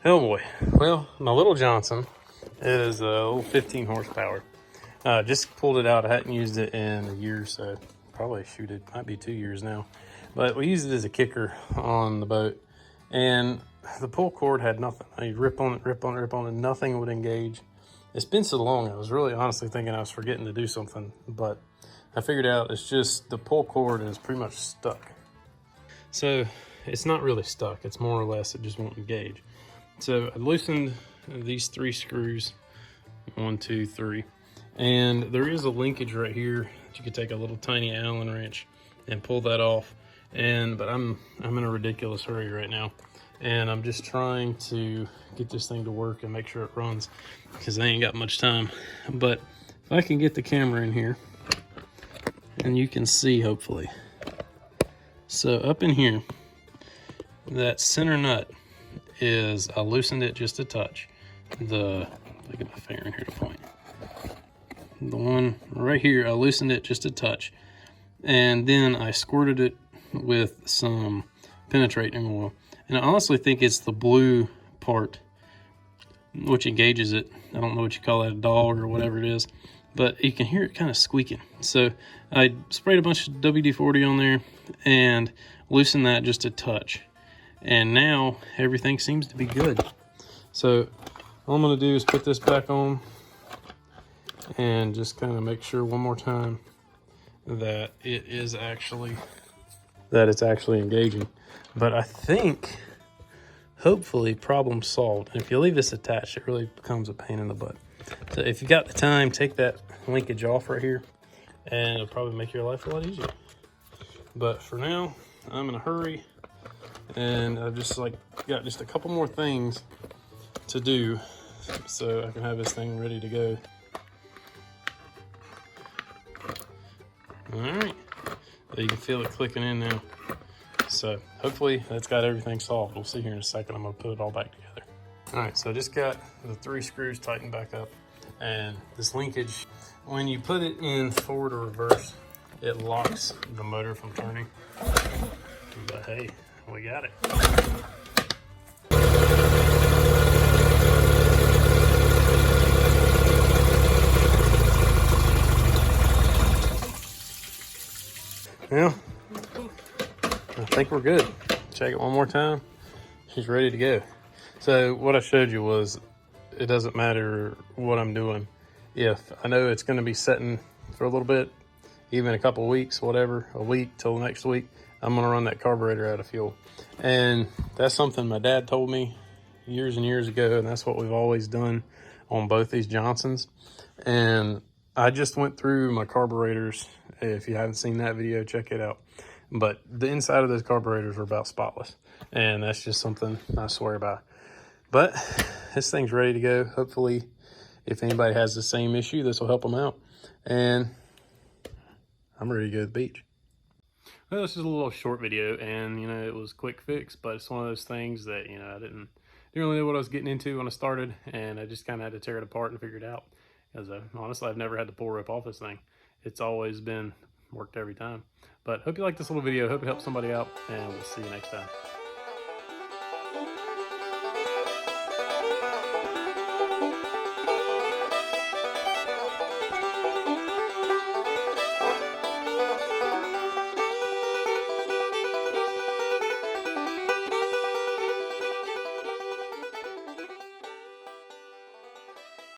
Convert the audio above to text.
Oh boy. Well, my little Johnson is a little 15 horsepower. Just pulled it out. I hadn't used it in a year or so. Probably shoot it, might be 2 years now. But we used it as a kicker on the boat. And the pull cord had nothing. I rip on it, rip on it, rip on it. Nothing would engage. It's been so long, I was really honestly thinking I was forgetting to do something. But I figured out it's just the pull cord is pretty much stuck. So it's not really stuck. It's more or less it just won't engage. So I loosened these 3 screws, 1, 2, 3, and there is a linkage right here that you could take a little tiny Allen wrench and pull that off. But I'm in a ridiculous hurry right now, and I'm just trying to get this thing to work and make sure it runs because I ain't got much time. But if I can get the camera in here, and you can see hopefully. So up in here, that center nut is, I loosened it just a touch. Let me get my finger in here to point. The one right here, I loosened it just a touch. And then I squirted it with some penetrating oil. And I honestly think it's the blue part which engages it. I don't know what you call that, a dog or whatever it is. But you can hear it kind of squeaking. So I sprayed a bunch of WD-40 on there and loosened that just a touch. And now everything seems to be good. So all I'm gonna do is put this back on and just kind of make sure one more time that it's actually engaging. But I think hopefully problem solved. And if you leave this attached, it really becomes a pain in the butt. So if you got the time, take that linkage off right here and it'll probably make your life a lot easier. But for now, I'm in a hurry. And I've just got just a couple more things to do so I can have this thing ready to go. All right, you can feel it clicking in now. So hopefully that's got everything solved. We'll see here in a second. I'm gonna put it all back together. All right, so I just got the 3 screws tightened back up, and this linkage, when you put it in forward or reverse, it locks the motor from turning. But hey, we got it. Well, I think we're good. Check it one more time. She's ready to go. So what I showed you was it doesn't matter what I'm doing. If I know it's going to be setting for a little bit, even a couple weeks, whatever, a week till next week, I'm gonna run that carburetor out of fuel. And that's something my dad told me years and years ago, and that's what we've always done on both these Johnsons. And I just went through my carburetors. If you haven't seen that video, check it out. But the inside of those carburetors are about spotless. And that's just something I swear by. But this thing's ready to go. Hopefully, if anybody has the same issue, this will help them out. And I'm ready to go to the beach. Well, this is a little short video, and it was quick fix, but it's one of those things that I didn't really know what I was getting into when I started, and I just kind of had to tear it apart and figure it out. Because honestly, I've never had to pull rope off this thing. It's always been worked every time. But hope you like this little video. Hope it helps somebody out, and we'll see you next time.